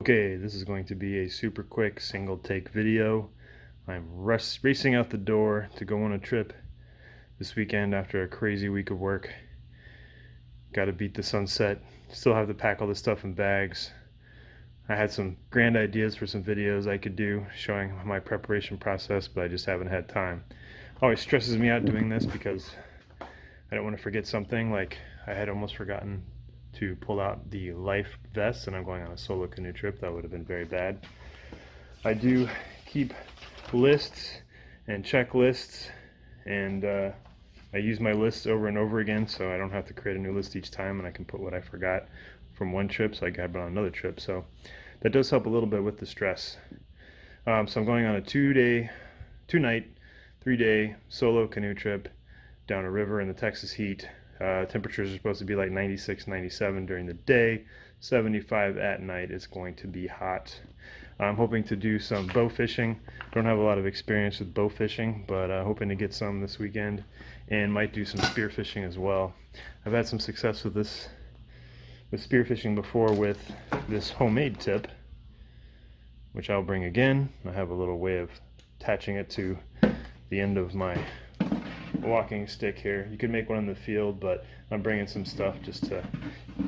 Okay, this is going to be a super quick single take video. I'm racing out the door to go on a trip this weekend after a crazy week of work. Got to beat the sunset. Still have to pack all the stuff in bags. I had some grand ideas for some videos I could do showing my preparation process, but I just haven't had time. Always stresses me out doing this because I don't want to forget something. Like I had almost forgotten to pull out the life vest, and I'm going on a solo canoe trip. That would have been very bad. I do keep lists and checklists, and I use my lists over and over again, so I don't have to create a new list each time, and I can put what I forgot from one trip so I got it on another trip. So that does help a little bit with the stress. So I'm going on a 2-night, 3-day solo canoe trip down a river in the Texas heat. Temperatures are supposed to be like 96, 97 during the day, 75 at night. It's going to be hot. I'm hoping to do some bow fishing. Don't have a lot of experience with bow fishing, but hoping to get some this weekend, and might do some spear fishing as well. I've had some success with spear fishing before with this homemade tip, which I'll bring again. I have a little way of attaching it to the end of my walking stick here. You could make one in the field, but I'm bringing some stuff just to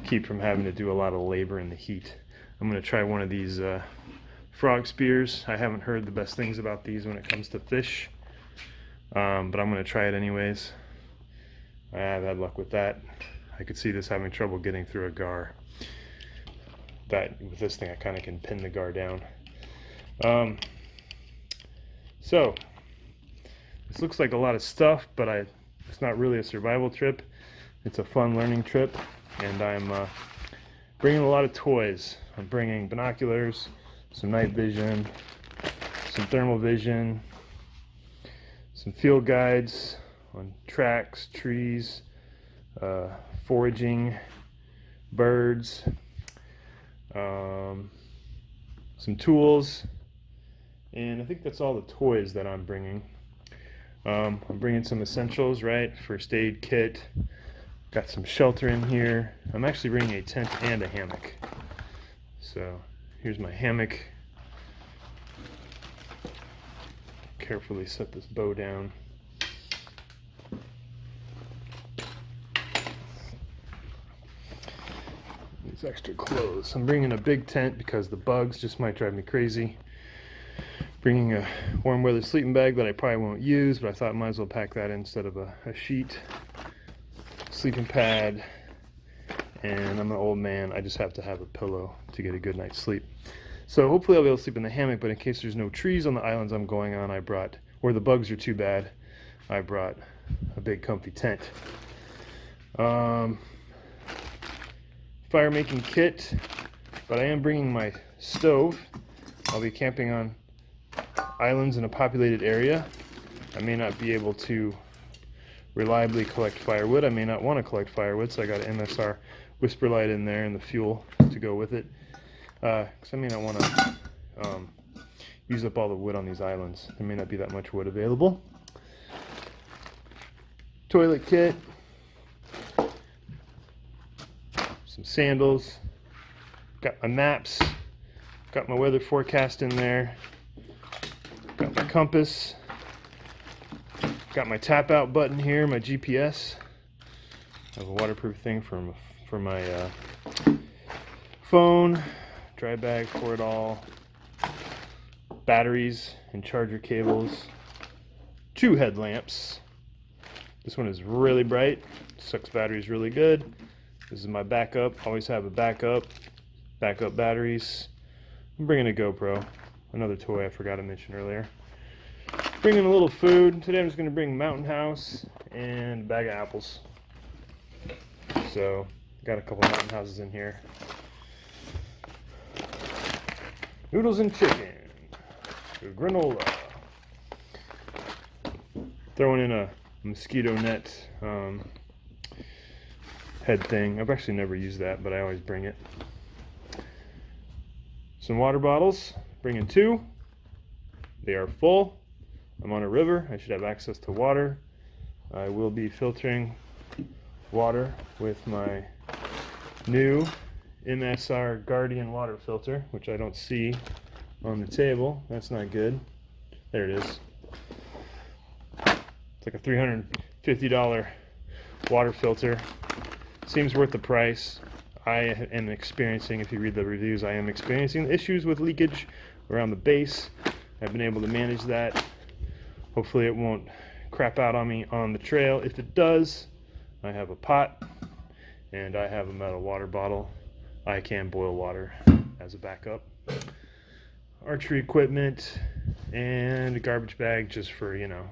keep from having to do a lot of labor in the heat. I'm going to try one of these frog spears. I haven't heard the best things about these when it comes to fish, but I'm going to try it anyways. I've had luck with that. I could see this having trouble getting through a gar. With this thing I kind of can pin the gar down. So this looks like a lot of stuff, but it's not really a survival trip. It's a fun learning trip, and I'm bringing a lot of toys. I'm bringing binoculars, some night vision, some thermal vision, some field guides on tracks, trees, foraging, birds, some tools, and I think that's all the toys that I'm bringing. I'm bringing some essentials, right? First aid kit. Got some shelter in here. I'm actually bringing a tent and a hammock. So here's my hammock. Carefully set this bow down. These extra clothes. I'm bringing a big tent because the bugs just might drive me crazy. Bringing a warm weather sleeping bag that I probably won't use, but I thought I might as well pack that instead of a sheet. Sleeping pad, and I'm an old man. I just have to have a pillow to get a good night's sleep. So hopefully I'll be able to sleep in the hammock, but in case there's no trees on the islands I'm going on, or the bugs are too bad, I brought a big comfy tent. Fire making kit, but I am bringing my stove. I'll be camping on islands in a populated area. I may not be able to reliably collect firewood. I may not want to collect firewood, so I got an MSR whisper light in there and the fuel to go with it. Because I may not want to use up all the wood on these islands. There may not be that much wood available. Toilet kit. Some sandals. Got my maps. Got my weather forecast in there. Got my compass. Got my tap out button here, my GPS. I have a waterproof thing for my phone. Dry bag for it all. Batteries and charger cables. 2 headlamps. This one is really bright. Sucks batteries really good. This is my backup. Always have a backup. Backup batteries. I'm bringing a GoPro. Another toy I forgot to mention earlier. Bringing a little food. Today I'm just going to bring Mountain House and a bag of apples. So, got a couple Mountain Houses in here. Noodles and chicken. Granola. Throwing in a mosquito net head thing. I've actually never used that, but I always bring it. Some water bottles. Bringing 2. They are full. I'm on a river. I should have access to water. I will be filtering water with my new MSR Guardian water filter, which I don't see on the table. That's not good. There it is. It's like a $350 water filter. Seems worth the price. I am experiencing, if you read the reviews, I am experiencing issues with leakage around the base. I've been able to manage that. Hopefully it won't crap out on me on the trail. If it does, I have a pot and I have a metal water bottle. I can boil water as a backup. Archery equipment and a garbage bag just for, you know,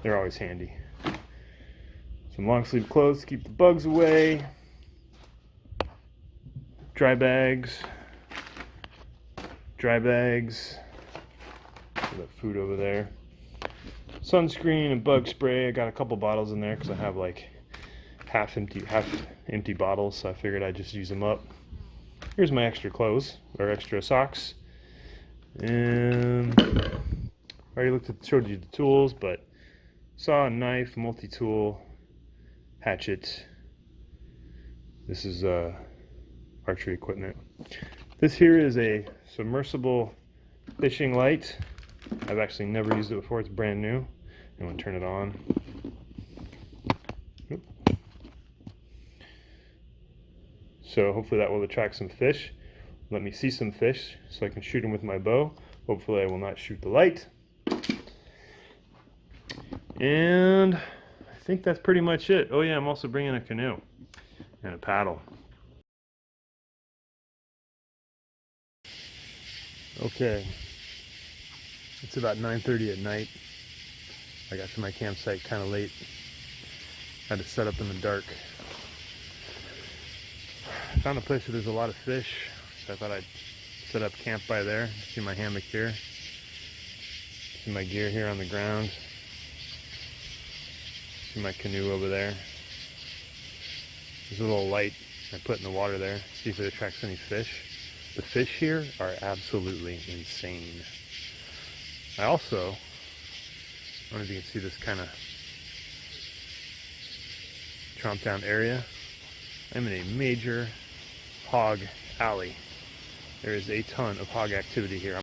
they're always handy. Some long sleeve clothes to keep the bugs away. Dry bags. Put that food over there. Sunscreen and bug spray. I got a couple bottles in there because I have like half empty bottles, so I figured I'd just use them up. Here's my extra clothes, or extra socks. And I already showed you the tools, but saw, knife, multi-tool, hatchet. This is archery equipment. This here is a submersible fishing light. I've actually never used it before. It's brand new. I'm going to turn it on. So hopefully that will attract some fish. Let me see some fish so I can shoot them with my bow. Hopefully I will not shoot the light. And I think that's pretty much it. Oh yeah, I'm also bringing a canoe and a paddle. Okay, it's about 9:30 at night. I got to my campsite kind of late. Had to set up in the dark. I found a place where there's a lot of fish, so I thought I'd set up camp by there. See my hammock here. See my gear here on the ground. See my canoe over there. There's a little light I put in the water there. See if it attracts any fish. The fish here are absolutely insane. I don't know if you can see this kind of tromp down area. I'm in a major hog alley. There is a ton of hog activity here.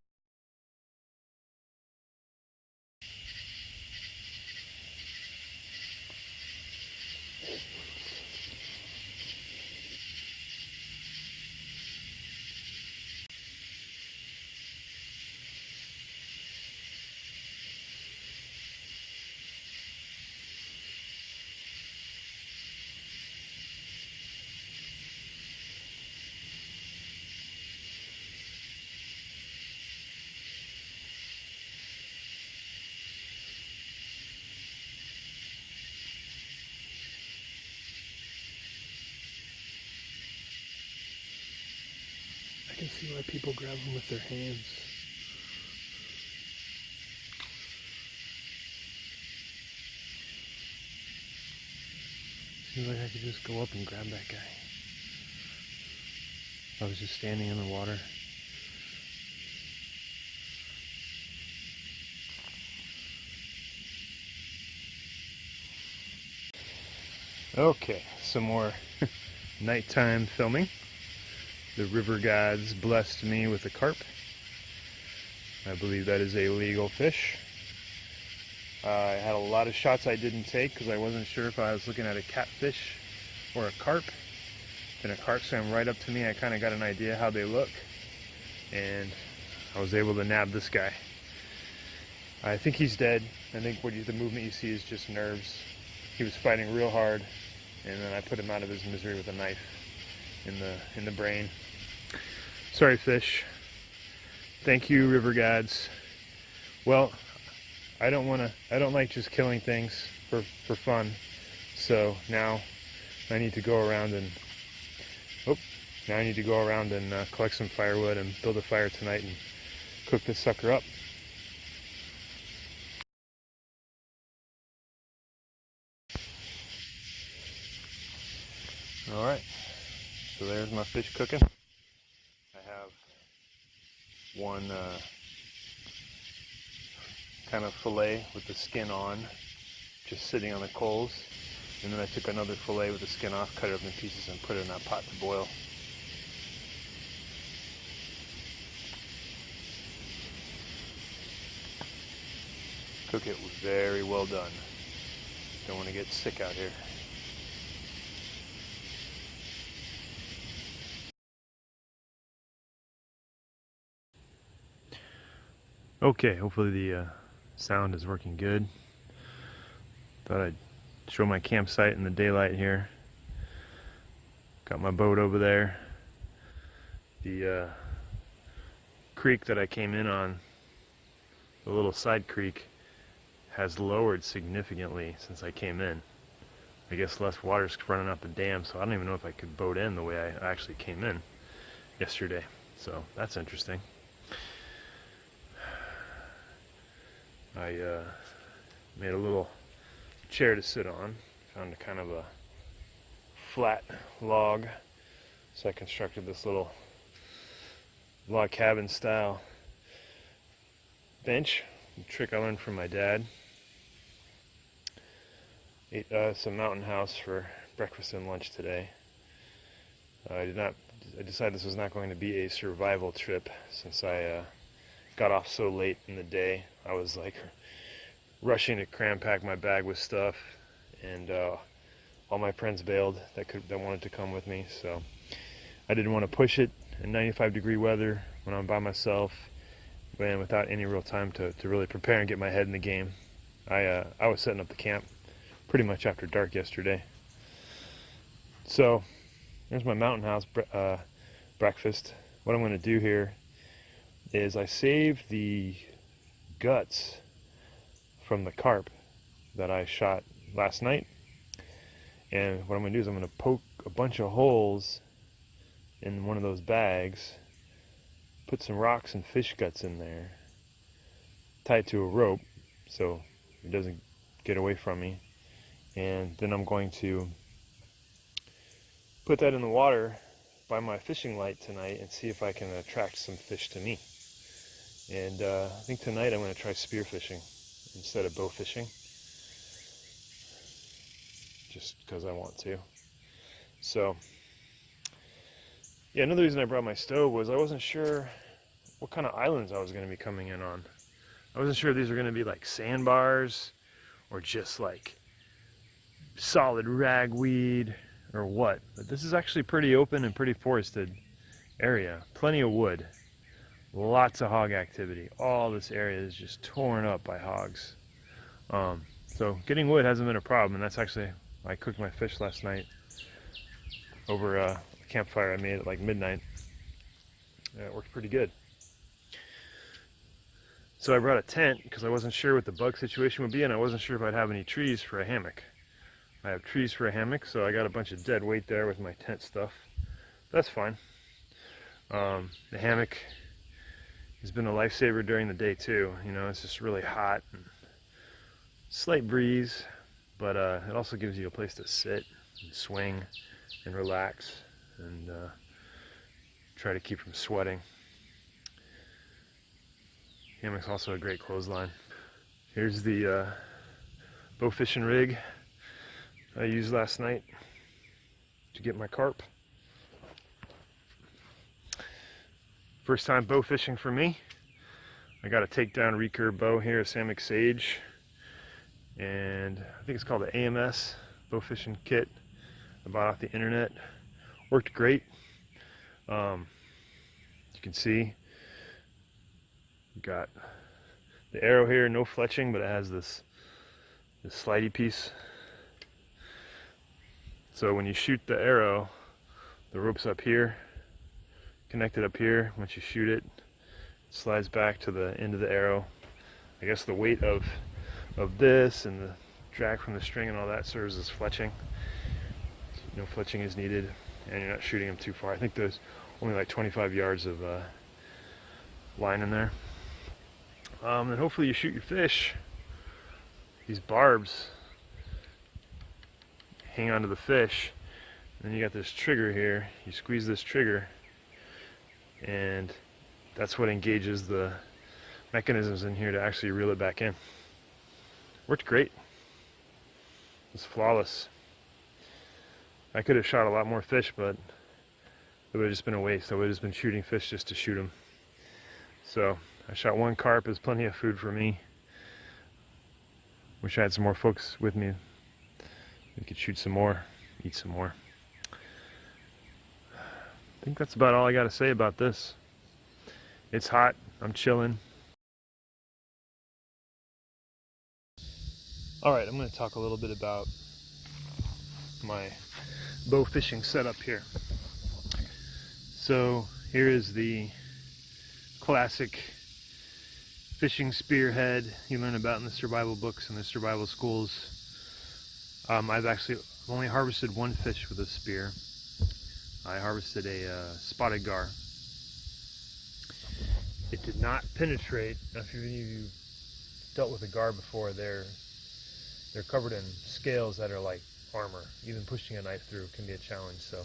I can see why people grab them with their hands. Seems like I could just go up and grab that guy. I was just standing in the water. Okay, some more nighttime filming. The river gods blessed me with a carp. I believe that is a legal fish. I had a lot of shots I didn't take because I wasn't sure if I was looking at a catfish or a carp. Then a carp swam right up to me. I kind of got an idea how they look, and I was able to nab this guy. I think he's dead. I think the movement you see is just nerves. He was fighting real hard, and then I put him out of his misery with a knife in the brain. Sorry, fish. Thank you, river gods. Well, I don't like just killing things for fun. So now I need to go around and collect some firewood and build a fire tonight and cook this sucker up. All right. So there's my fish cooking. I have one kind of fillet with the skin on, just sitting on the coals. And then I took another fillet with the skin off, cut it up in pieces, and put it in that pot to boil. Cook it very well done. Don't want to get sick out here. Okay, hopefully the sound is working good. Thought I'd show my campsite in the daylight here. Got my boat over there. The creek that I came in on, the little side creek, has lowered significantly since I came in. I guess less water's running out the dam, so I don't even know if I could boat in the way I actually came in yesterday. So that's interesting. I made a little chair to sit on. Found a kind of a flat log, so I constructed this little log cabin style bench. A trick I learned from my dad. Ate some Mountain House for breakfast and lunch today. I decided this was not going to be a survival trip since I got off so late in the day. I was like rushing to cram pack my bag with stuff, and all my friends bailed that wanted to come with me, so I didn't want to push it in 95-degree weather when I'm by myself and without any real time to really prepare and get my head in the game. I was setting up the camp pretty much after dark yesterday. So there's my Mountain House breakfast. What I'm going to do here is I saved the guts from the carp that I shot last night, and what I'm going to do is I'm going to poke a bunch of holes in one of those bags, put some rocks and fish guts in there, tie it to a rope so it doesn't get away from me, and then I'm going to put that in the water by my fishing light tonight and see if I can attract some fish to me. And I think tonight I'm going to try spear fishing instead of bow fishing, just because I want to. So yeah, another reason I brought my stove was I wasn't sure what kind of islands I was going to be coming in on. I wasn't sure if these were going to be like sandbars or just like solid ragweed or what. But this is actually pretty open and pretty forested area. Plenty of wood. Lots of hog activity. All this area is just torn up by hogs. So getting wood hasn't been a problem, and that's actually, I cooked my fish last night over a campfire I made at like midnight. It worked pretty good. So I brought a tent because I wasn't sure what the bug situation would be, and I wasn't sure if I'd have any trees for a hammock. I have trees for a hammock, so I got a bunch of dead weight there with my tent stuff. That's fine. The hammock has been a lifesaver during the day too. You know, it's just really hot and slight breeze, but it also gives you a place to sit and swing and relax and try to keep from sweating. Hammock's also a great clothesline. Here's the bow fishing rig I used last night to get my carp. First time bow fishing for me. I got a takedown recurve bow here, a Samick Sage, and I think it's called the AMS bow fishing kit. I bought off the internet. Worked great. You can see you got the arrow here, no fletching, but it has this slidey piece. So when you shoot the arrow, the rope's up here, connected up here. Once you shoot it, it slides back to the end of the arrow. I guess the weight of this and the drag from the string and all that serves as fletching. No fletching is needed, and you're not shooting them too far. I think there's only like 25 yards of line in there. And hopefully you shoot your fish. These barbs hang onto the fish, and then you got this trigger here. You squeeze this trigger, and that's what engages the mechanisms in here to actually reel it back in. Worked great. It's flawless. I could have shot a lot more fish, but it would have just been a waste. I would have just been shooting fish just to shoot them. So I shot one carp. There's plenty of food for me. Wish I had some more folks with me. We could shoot some more, eat some more. I think that's about all I got to say about this. It's hot. I'm chilling. All right, I'm going to talk a little bit about my bow fishing setup here. So here is the classic fishing spearhead you learn about in the survival books and the survival schools. I've only harvested one fish with a spear. I harvested a spotted gar. It did not penetrate. If any of you dealt with a gar before, they're covered in scales that are like armor. Even pushing a knife through can be a challenge. So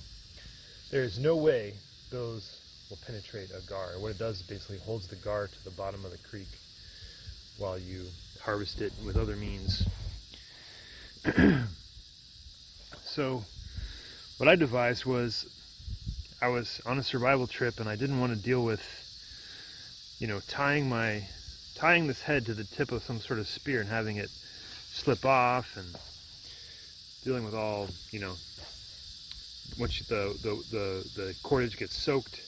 there's no way those will penetrate a gar. What it does is basically holds the gar to the bottom of the creek while you harvest it with other means. So what I devised was, I was on a survival trip and I didn't want to deal with, tying this head to the tip of some sort of spear and having it slip off, and dealing with all, once the cordage gets soaked,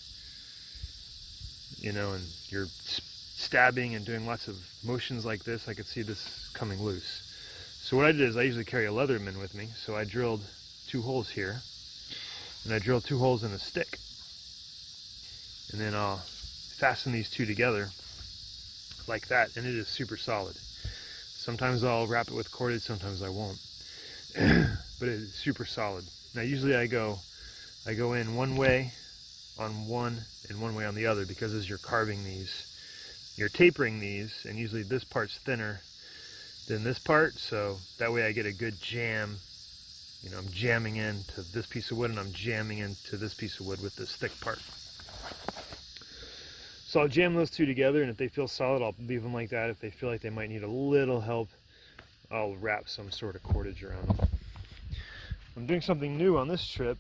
and you're stabbing and doing lots of motions like this, I could see this coming loose. So what I did is I usually carry a Leatherman with me, so I drilled 2 holes here, and I drilled 2 holes in a stick, and then I'll fasten these 2 together like that, and it is super solid. Sometimes I'll wrap it with cordage, sometimes I won't, but it is super solid. Now usually I go in one way on one and one way on the other, because as you're carving these, you're tapering these, and usually this part's thinner than this part, so that way I get a good jam. I'm jamming into this piece of wood and I'm jamming into this piece of wood with this thick part. So I'll jam those 2 together, and if they feel solid, I'll leave them like that. If they feel like they might need a little help, I'll wrap some sort of cordage around them. I'm doing something new on this trip.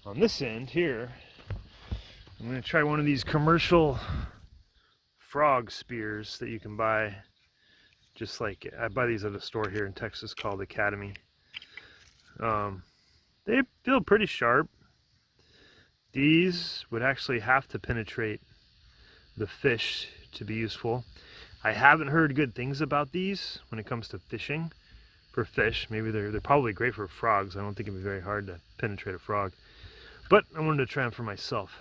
On this end here, I'm going to try one of these commercial frog spears that you can buy. Just like, I buy these at a store here in Texas called Academy. They feel pretty sharp. These would actually have to penetrate the fish to be useful. I haven't heard good things about these when it comes to fishing for fish. Maybe they're probably great for frogs. I don't think it'd be very hard to penetrate a frog. But I wanted to try them for myself.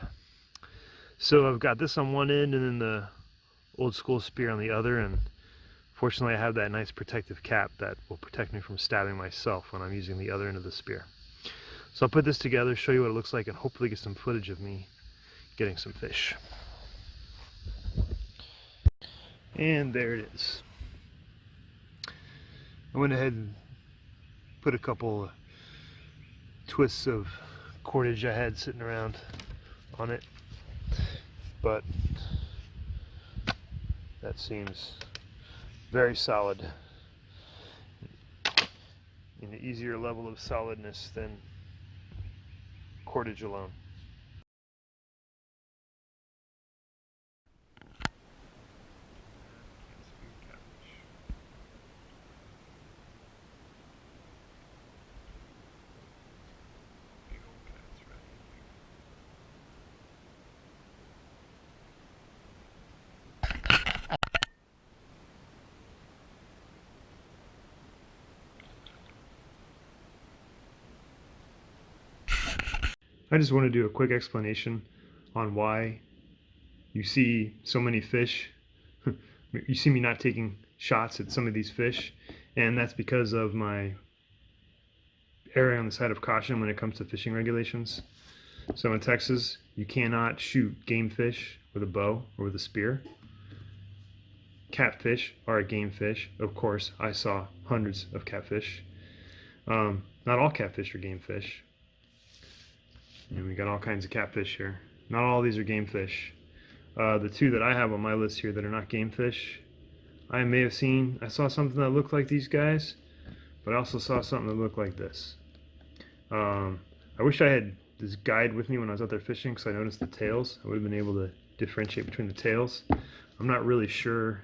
So I've got this on one end and then the old school spear on the other, and fortunately I have that nice protective cap that will protect me from stabbing myself when I'm using the other end of the spear. So I'll put this together, show you what it looks like, and hopefully get some footage of me getting some fish. And there it is. I went ahead and put a couple twists of cordage I had sitting around on it, but that seems very solid, an easier level of solidness than cordage alone. I just want to do a quick explanation on why you see so many fish. You see me not taking shots at some of these fish, and that's because of my erring on the side of caution when it comes to fishing regulations. So in Texas, you cannot shoot game fish with a bow or with a spear. Catfish are a game fish. Of course, I saw hundreds of catfish. Not all catfish are game fish. And we got all kinds of catfish here. Not all of these are game fish. The 2 that I have on my list here that are not game fish, I saw something that looked like these guys, but I also saw something that looked like this. I wish I had this guide with me when I was out there fishing, because I noticed the tails. I would have been able to differentiate between the tails. I'm not really sure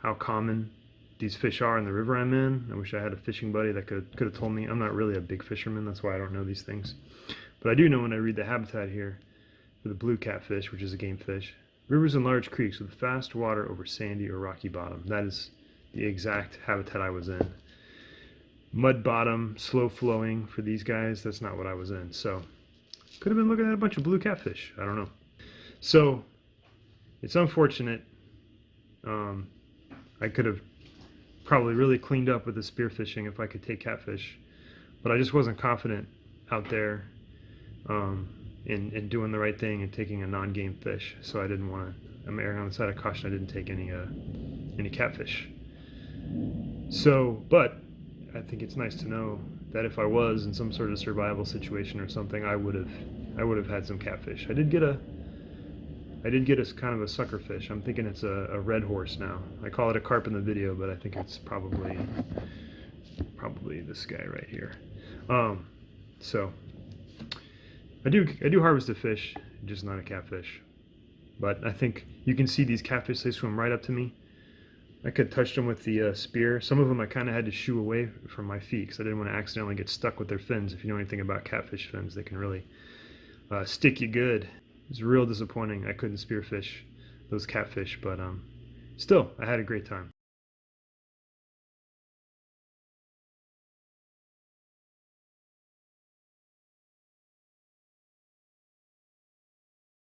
how common these fish are in the river I'm in. I wish I had a fishing buddy that could have told me. I'm not really a big fisherman, that's why I don't know these things. But I do know when I read the habitat here for the blue catfish, which is a game fish. Rivers and large creeks with fast water over sandy or rocky bottom. That is the exact habitat I was in. Mud bottom, slow flowing for these guys, that's not what I was in. So could have been looking at a bunch of blue catfish. I don't know. So it's unfortunate. I could have probably really cleaned up with the spearfishing if I could take catfish, but I just wasn't confident out there in doing the right thing and taking a non-game fish. So I didn't want to. I'm erring on the side of caution. I didn't take any catfish. So, but I think it's nice to know that if I was in some sort of survival situation or something, I would have had some catfish. I did get a kind of a sucker fish. I'm thinking it's a red horse now. I call it a carp in the video, but I think it's probably this guy right here. So I do harvest a fish, just not a catfish. But I think you can see these catfish, they swim right up to me. I could touch them with the spear. Some of them I kind of had to shoo away from my feet because I didn't want to accidentally get stuck with their fins. If you know anything about catfish fins, they can really stick you good. It's real disappointing I couldn't spearfish those catfish, but still, I had a great time.